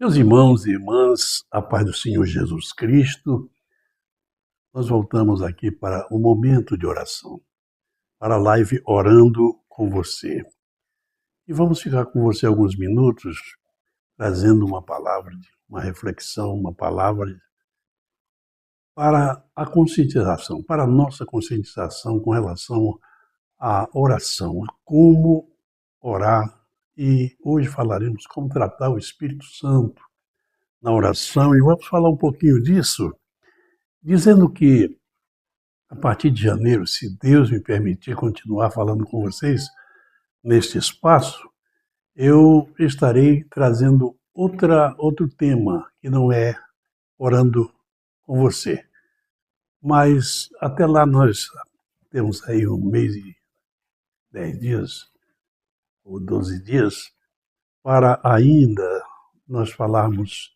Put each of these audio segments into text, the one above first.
Meus irmãos e irmãs, a paz do Senhor Jesus Cristo, nós voltamos aqui para o momento de oração, para a live Orando com você. E vamos ficar com você alguns minutos, trazendo uma palavra, uma reflexão, uma palavra para a conscientização, para a nossa conscientização com relação à oração, a como orar. E hoje falaremos como tratar o Espírito Santo na oração, e vamos falar um pouquinho disso, dizendo que a partir de janeiro, se Deus me permitir continuar falando com vocês neste espaço, eu estarei trazendo outro tema, que não é orando com você. Mas até lá nós temos aí um mês e 10 dias, ou 12 dias, para ainda nós falarmos.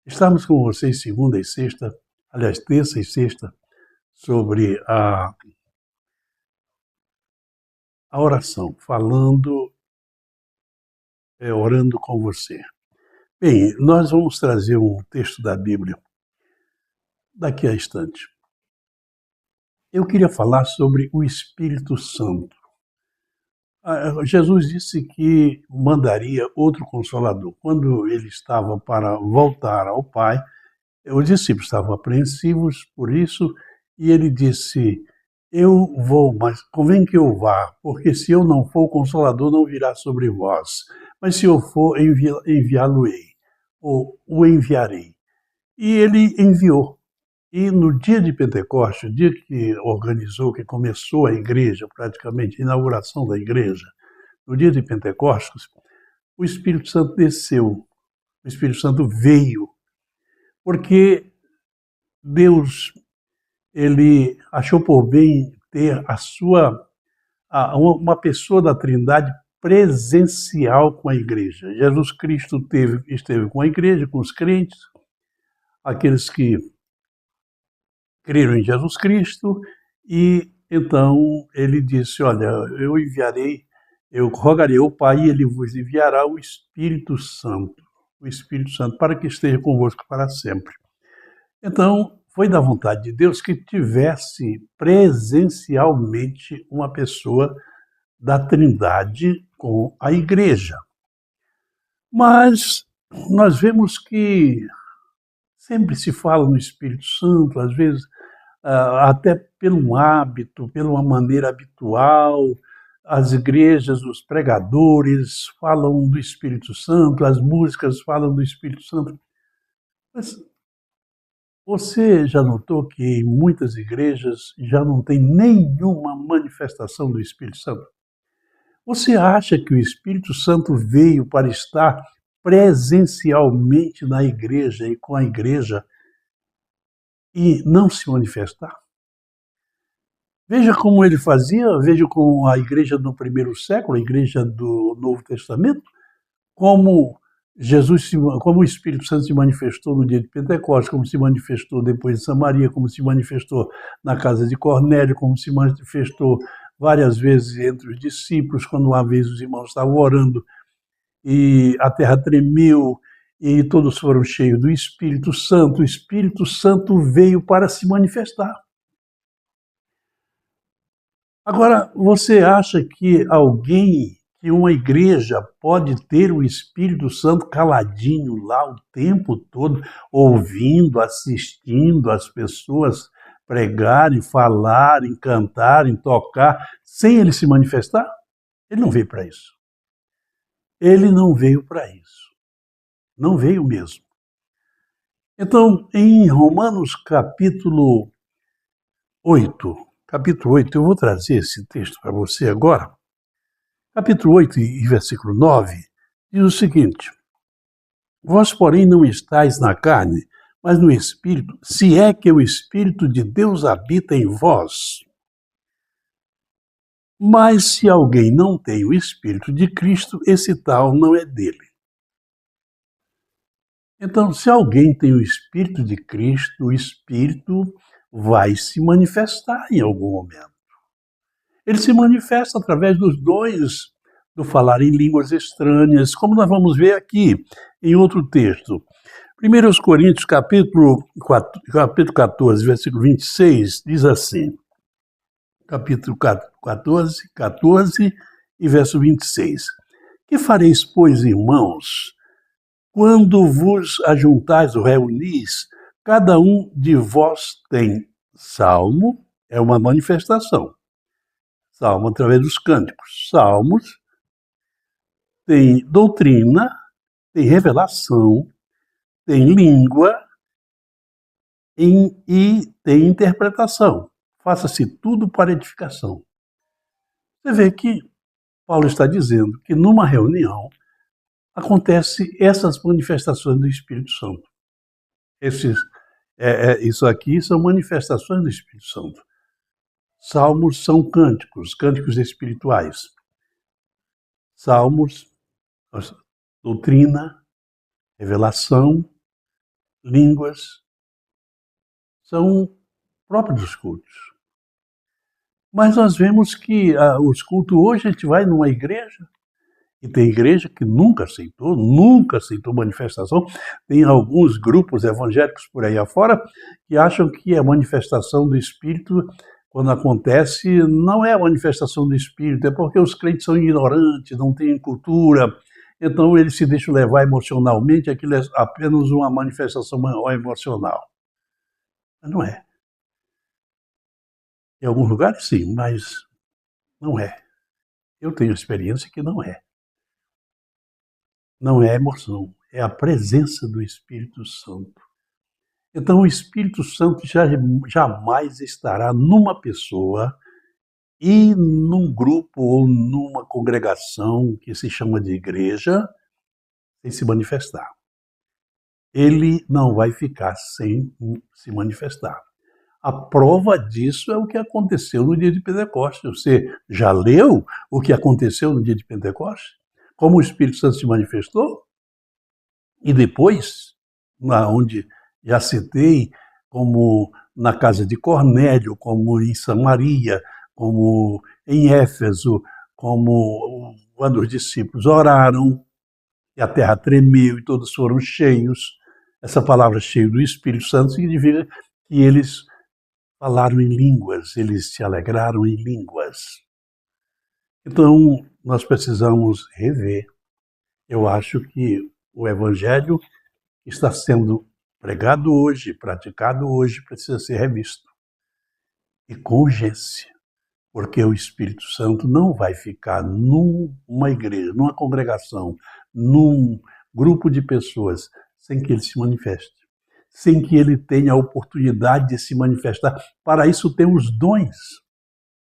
Estamos com vocês segunda e sexta, aliás, terça e sexta, sobre a oração, orando com você. Bem, nós vamos trazer um texto da Bíblia daqui a instante. Eu queria falar sobre o Espírito Santo. Jesus disse que mandaria outro Consolador. Quando ele estava para voltar ao Pai, os discípulos estavam apreensivos por isso, e ele disse: eu vou, mas convém que eu vá, porque se eu não for, o Consolador não virá sobre vós. Mas se eu for, enviá-lo-ei, ou o enviarei. E ele enviou. E no dia de Pentecostes, o dia que organizou, que começou a igreja, praticamente, a inauguração da igreja, no dia de Pentecostes, o Espírito Santo desceu, o Espírito Santo veio, porque Deus, ele achou por bem ter uma pessoa da Trindade presencial com a igreja. Jesus Cristo esteve com a igreja, com os crentes, aqueles que creram em Jesus Cristo, e então ele disse: olha, eu rogarei ao Pai e ele vos enviará o Espírito Santo, para que esteja convosco para sempre. Então, foi da vontade de Deus que tivesse presencialmente uma pessoa da Trindade com a igreja. Mas nós vemos que sempre se fala no Espírito Santo, às vezes até pelo hábito, pela uma maneira habitual. As igrejas, os pregadores falam do Espírito Santo, as músicas falam do Espírito Santo. Mas você já notou que em muitas igrejas já não tem nenhuma manifestação do Espírito Santo? Você acha que o Espírito Santo veio para estar presencialmente na igreja e com a igreja e não se manifestar? Veja como ele fazia, veja com a igreja do primeiro século, a igreja do Novo Testamento, como como o Espírito Santo se manifestou no dia de Pentecostes, como se manifestou depois de Samaria, como se manifestou na casa de Cornélio, como se manifestou várias vezes entre os discípulos, quando uma vez os irmãos estavam orando e a terra tremeu e todos foram cheios do Espírito Santo. O Espírito Santo veio para se manifestar. Agora, você acha que uma igreja pode ter o Espírito Santo caladinho lá o tempo todo, ouvindo, assistindo as pessoas pregarem, falarem, cantarem, tocar, sem ele se manifestar? Ele não veio para isso. Ele não veio para isso. Não veio mesmo. Então, em Romanos capítulo 8, eu vou trazer esse texto para você agora. Capítulo 8 e versículo 9, diz o seguinte: vós, porém, não estáis na carne, mas no Espírito, se é que o Espírito de Deus habita em vós. Mas se alguém não tem o Espírito de Cristo, esse tal não é dele. Então, se alguém tem o Espírito de Cristo, o Espírito vai se manifestar em algum momento. Ele se manifesta através dos dons do falar em línguas estranhas, como nós vamos ver aqui em outro texto. 1 Coríntios, capítulo 14, versículo 26, diz assim, capítulo 14 e verso 26. Que fareis, pois, irmãos, quando vos ajuntais ou reunis, cada um de vós tem salmo, é uma manifestação. Salmo através dos cânticos. Salmos tem doutrina, tem revelação, tem língua e tem interpretação. Faça-se tudo para edificação. Você vê que Paulo está dizendo que numa reunião acontece essas manifestações do Espírito Santo. Isso aqui são manifestações do Espírito Santo. Salmos são cânticos espirituais. Salmos, doutrina, revelação, línguas, são próprios dos cultos. Mas nós vemos que os cultos hoje, a gente vai numa igreja, e tem igreja que nunca aceitou manifestação. Tem alguns grupos evangélicos por aí afora que acham que a manifestação do Espírito, quando acontece, não é a manifestação do Espírito, é porque os crentes são ignorantes, não têm cultura, então eles se deixam levar emocionalmente, aquilo é apenas uma manifestação emocional. Mas não é. Em alguns lugares sim, mas não é. Eu tenho experiência que não é. Não é emoção, é a presença do Espírito Santo. Então o Espírito Santo jamais estará numa pessoa e num grupo ou numa congregação que se chama de igreja sem se manifestar. Ele não vai ficar sem se manifestar. A prova disso é o que aconteceu no dia de Pentecostes. Você já leu o que aconteceu no dia de Pentecostes? Como o Espírito Santo se manifestou? E depois, onde já citei, como na casa de Cornélio, como em Samaria, como em Éfeso, como quando os discípulos oraram, e a terra tremeu e todos foram cheios. Essa palavra cheio do Espírito Santo significa que eles falaram em línguas, eles se alegraram em línguas. Então, nós precisamos rever. Eu acho que o Evangelho que está sendo pregado hoje, praticado hoje, precisa ser revisto. E com urgência, porque o Espírito Santo não vai ficar numa igreja, numa congregação, num grupo de pessoas, sem que ele se manifeste, sem que ele tenha a oportunidade de se manifestar. Para isso tem os dons.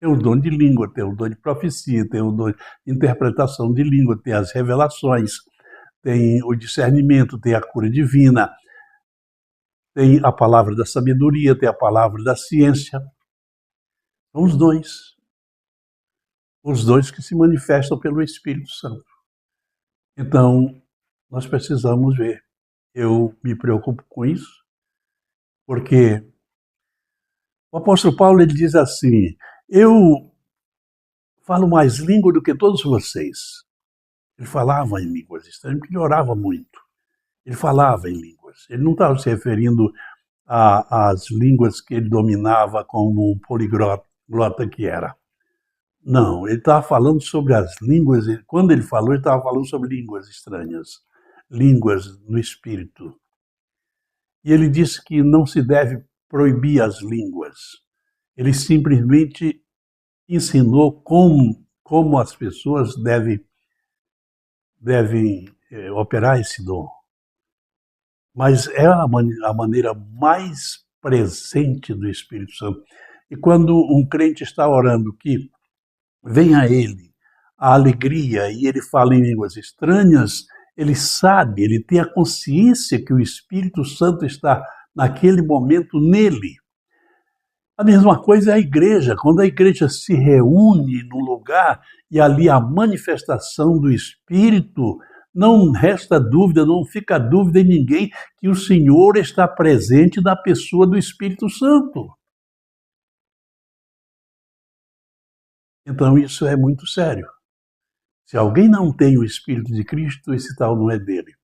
Tem o dom de língua, tem o dom de profecia, tem o dom de interpretação de língua, tem as revelações, tem o discernimento, tem a cura divina, tem a palavra da sabedoria, tem a palavra da ciência. São os dons que se manifestam pelo Espírito Santo. Então, nós precisamos ver. Eu me preocupo com isso, porque o apóstolo Paulo ele diz assim, eu falo mais língua do que todos vocês. Ele falava em línguas estranhas, porque ele orava muito. Ele falava em línguas. Ele não estava se referindo às línguas que ele dominava como um poliglota que era. Não, ele estava falando sobre as línguas. Quando ele falou, ele estava falando sobre línguas estranhas, línguas no espírito. E ele disse que não se deve proibir as línguas. Ele simplesmente ensinou como as pessoas devem operar esse dom. Mas é a maneira mais presente do Espírito Santo. E quando um crente está orando que vem a ele a alegria e ele fala em línguas estranhas, ele sabe, ele tem a consciência que o Espírito Santo está naquele momento nele. A mesma coisa é a igreja. Quando a igreja se reúne num lugar e ali a manifestação do Espírito, não resta dúvida, não fica dúvida em ninguém que o Senhor está presente na pessoa do Espírito Santo. Então isso é muito sério. Se alguém não tem o Espírito de Cristo, esse tal não é dele.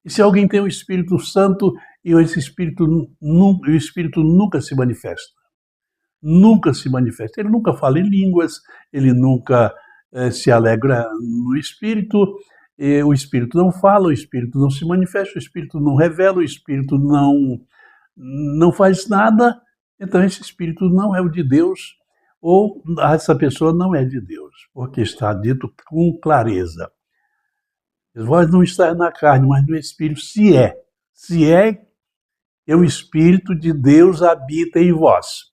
E se alguém tem o Espírito Santo e esse o Espírito nunca se manifesta. Nunca se manifesta. Ele nunca fala em línguas, ele nunca se alegra no Espírito, o Espírito não fala, o Espírito não se manifesta, o Espírito não revela, o Espírito não faz nada. Então esse Espírito não é o de Deus, ou essa pessoa não é de Deus, porque está dito com clareza. Vós não estáis na carne, mas no Espírito, se é. Se é que o Espírito de Deus habita em vós.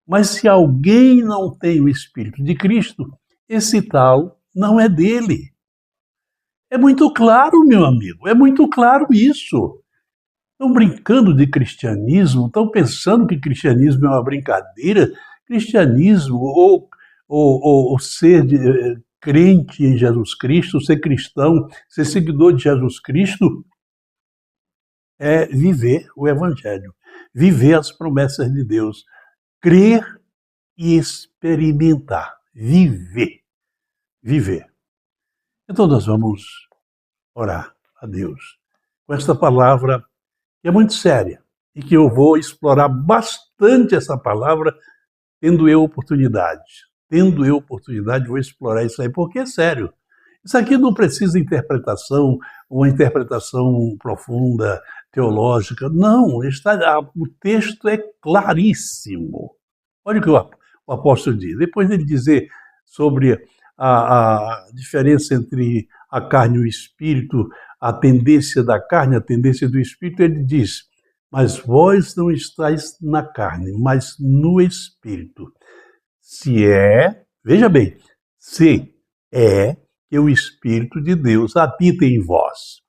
Mas se alguém não tem o Espírito de Cristo, esse tal não é dele. É muito claro, meu amigo, é muito claro isso. Estão brincando de cristianismo, estão pensando que cristianismo é uma brincadeira. Cristianismo, ou ser crente em Jesus Cristo, ser cristão, ser seguidor de Jesus Cristo, é viver o Evangelho, viver as promessas de Deus, crer e experimentar, viver. Então nós vamos orar a Deus com esta palavra que é muito séria e que eu vou explorar bastante essa palavra tendo eu oportunidade, vou explorar isso aí, porque é sério. Isso aqui não precisa interpretação, uma interpretação profunda, teológica. Não, o texto é claríssimo. Olha o que o apóstolo diz. Depois dele dizer sobre a diferença entre a carne e o espírito, a tendência da carne, a tendência do espírito, ele diz: mas vós não estáis na carne, mas no Espírito. Veja bem, se é que o Espírito de Deus habita em vós.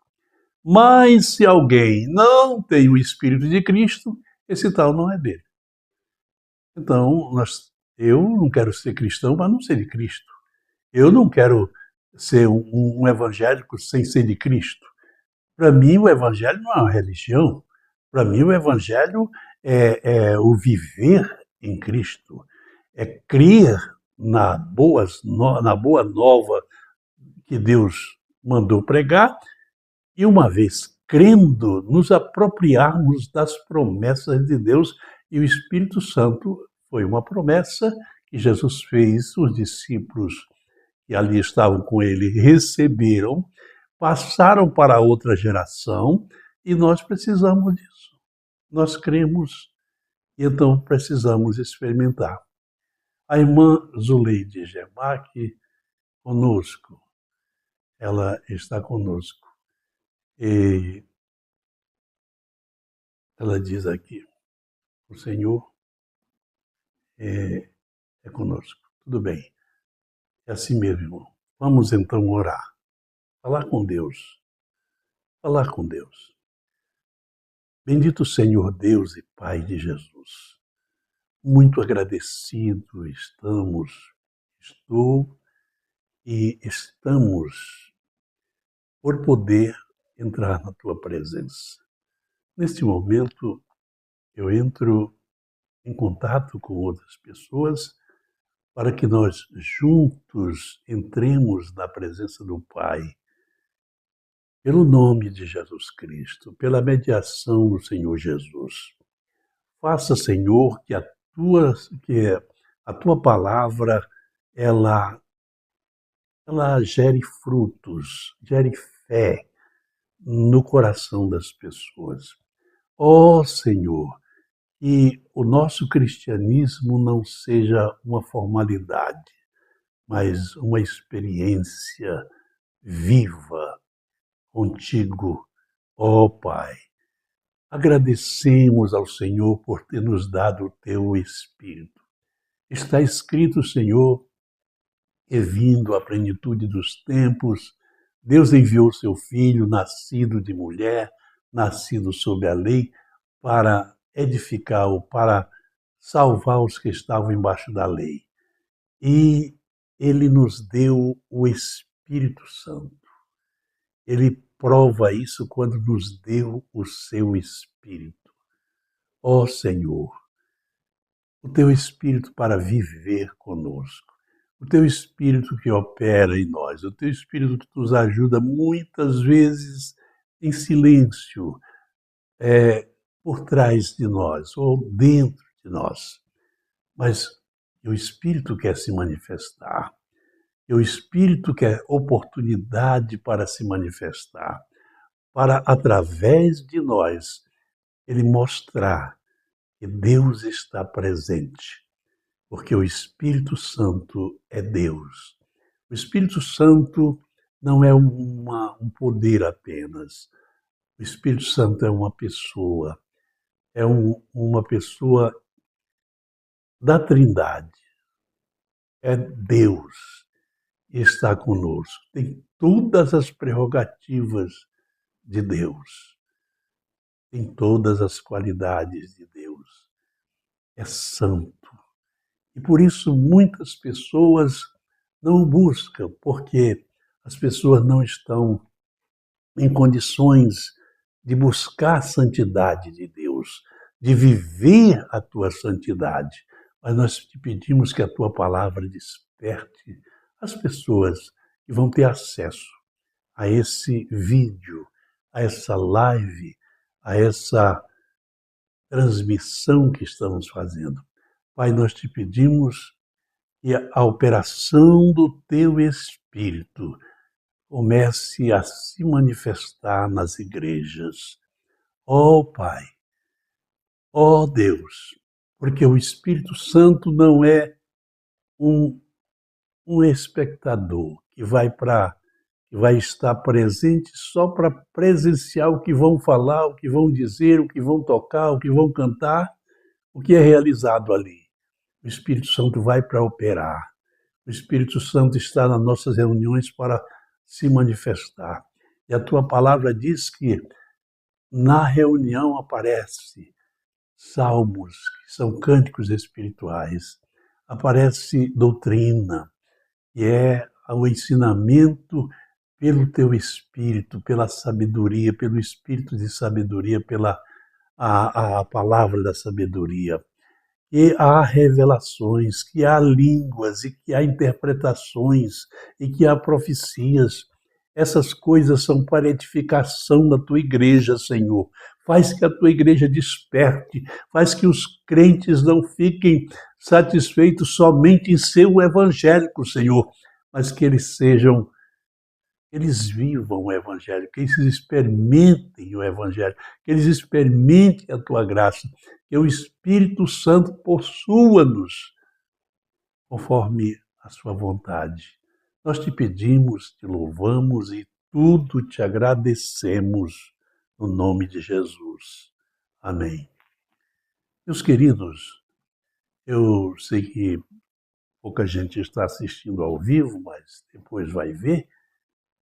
Mas se alguém não tem o Espírito de Cristo, esse tal não é dele. Então, eu não quero ser cristão para não ser de Cristo. Eu não quero ser um evangélico sem ser de Cristo. Para mim, o evangelho não é uma religião. Para mim, o Evangelho é o viver em Cristo, é crer na boa nova que Deus mandou pregar e, uma vez crendo, nos apropriarmos das promessas de Deus. E o Espírito Santo foi uma promessa que Jesus fez, os discípulos que ali estavam com ele receberam, passaram para outra geração e nós precisamos disso. Nós cremos e então precisamos experimentar. A irmã Zuleide Gemac conosco, ela está conosco. E ela diz aqui: o Senhor é conosco. Tudo bem, é assim mesmo, irmão. Vamos então orar, falar com Deus. Bendito Senhor Deus e Pai de Jesus. Muito agradecido estou e estamos por poder entrar na Tua presença. Neste momento, eu entro em contato com outras pessoas para que nós juntos entremos na presença do Pai, pelo nome de Jesus Cristo, pela mediação do Senhor Jesus. Faça, Senhor, que a tua palavra ela gere frutos, gere fé no coração das pessoas. Ó Senhor, que o nosso cristianismo não seja uma formalidade, mas uma experiência viva contigo, ó Pai. Agradecemos ao Senhor por ter nos dado o teu Espírito. Está escrito, Senhor, que vindo a plenitude dos tempos, Deus enviou seu Filho, nascido de mulher, nascido sob a lei, para edificar ou para salvar os que estavam embaixo da lei. E ele nos deu o Espírito Santo. Ele prova isso quando nos deu o seu Espírito. Ó Senhor, o teu Espírito para viver conosco. o teu Espírito que opera em nós, o teu Espírito que nos ajuda muitas vezes em silêncio, por trás de nós ou dentro de nós. Mas o Espírito quer se manifestar, o Espírito quer oportunidade para se manifestar, para, através de nós, ele mostrar que Deus está presente, porque o Espírito Santo é Deus. O Espírito Santo não é um poder apenas. O Espírito Santo é uma pessoa, uma pessoa da Trindade. É Deus que está conosco. Tem todas as prerrogativas de Deus. Tem todas as qualidades de Deus. É santo. E por isso muitas pessoas não o buscam, porque as pessoas não estão em condições de buscar a santidade de Deus, de viver a tua santidade. Mas nós te pedimos que a tua palavra desperte as pessoas que vão ter acesso a esse vídeo, a essa live, a essa transmissão que estamos fazendo. Pai, nós te pedimos que a operação do teu Espírito comece a se manifestar nas igrejas. Ó Pai, ó Deus, porque o Espírito Santo não é um espectador que vai estar presente só para presenciar o que vão falar, o que vão dizer, o que vão tocar, o que vão cantar, o que é realizado ali. O Espírito Santo vai para operar. O Espírito Santo está nas nossas reuniões para se manifestar. E a tua palavra diz que na reunião aparece salmos, que são cânticos espirituais, aparece doutrina, que é o ensinamento pelo teu Espírito, pela sabedoria, pelo Espírito de sabedoria, pela a palavra da sabedoria. E há revelações, que há línguas, e que há interpretações, e que há profecias. Essas coisas são para edificação da tua igreja, Senhor. Faz que a tua igreja desperte, faz que os crentes não fiquem satisfeitos somente em ser um evangélico, Senhor, mas que eles vivam o Evangelho, que eles experimentem o Evangelho, que eles experimentem a tua graça, que o Espírito Santo possua-nos conforme a sua vontade. Nós te pedimos, te louvamos e tudo te agradecemos no nome de Jesus. Amém. Meus queridos, eu sei que pouca gente está assistindo ao vivo, mas depois vai ver.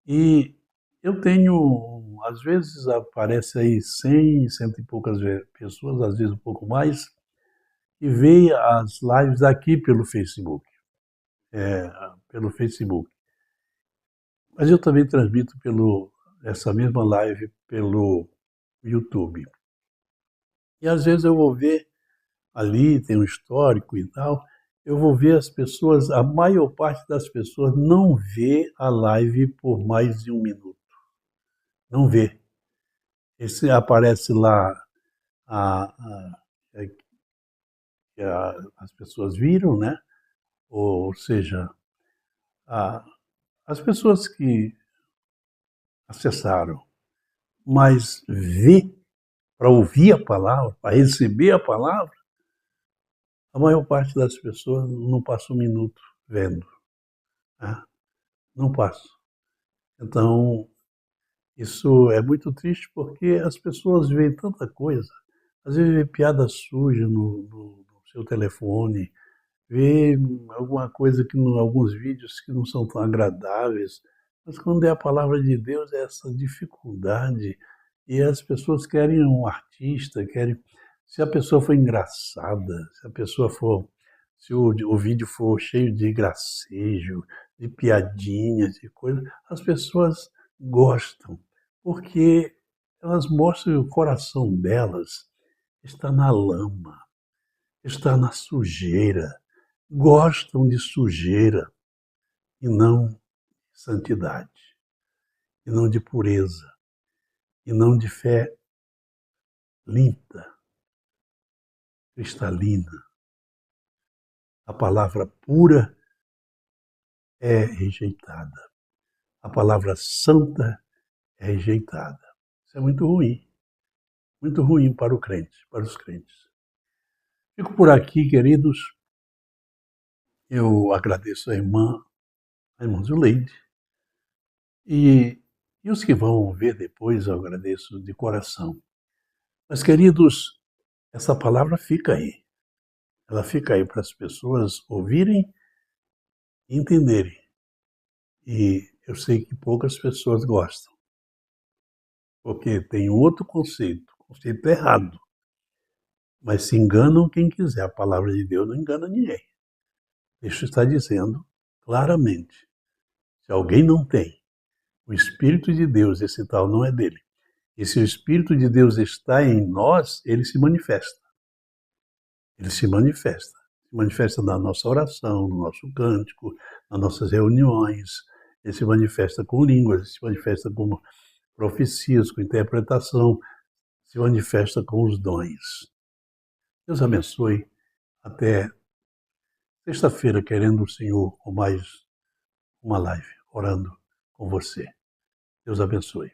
E eu tenho, às vezes aparece aí 100, cento e poucas pessoas, às vezes um pouco mais, que vê as lives aqui pelo Facebook. Pelo Facebook. Mas eu também transmito essa mesma live pelo YouTube. E às vezes eu vou ver ali, tem um histórico e tal, eu vou ver as pessoas, a maior parte das pessoas não vê a live por mais de 1 minuto. Não vê. Esse aparece lá as pessoas viram, né? Ou seja, as pessoas que acessaram, mas ver, para ouvir a palavra, para receber a palavra, a maior parte das pessoas não passa 1 minuto vendo. Né? Não passa. Então, isso é muito triste porque as pessoas veem tanta coisa. Às vezes vê piada suja no seu telefone, vê alguma coisa alguns vídeos que não são tão agradáveis. Mas quando é a palavra de Deus, é essa dificuldade. E as pessoas querem um artista, querem. Se a pessoa for engraçada, se o vídeo for cheio de gracejo, de piadinhas, de coisas, as pessoas gostam, porque elas mostram que o coração delas está na lama, está na sujeira, gostam de sujeira. e não de santidade, e não de pureza, e não de fé limpa, cristalina. A palavra pura é rejeitada. A palavra santa é rejeitada. Isso é muito ruim para o crente, para os crentes. Fico por aqui, queridos. Eu agradeço a irmã Zuleide, e os que vão ver depois eu agradeço de coração. Mas, queridos, essa palavra fica aí. Ela fica aí para as pessoas ouvirem e entenderem. E eu sei que poucas pessoas gostam, porque tem outro conceito errado. Mas se enganam quem quiser, a palavra de Deus não engana ninguém. Isso está dizendo claramente. Se alguém não tem o Espírito de Deus, esse tal não é dele. E se o Espírito de Deus está em nós, ele se manifesta. Ele se manifesta. Se manifesta na nossa oração, no nosso cântico, nas nossas reuniões. Ele se manifesta com línguas, ele se manifesta com profecias, com interpretação, se manifesta com os dons. Deus abençoe. Até sexta-feira, querendo o Senhor, com mais uma live, orando com você. Deus abençoe.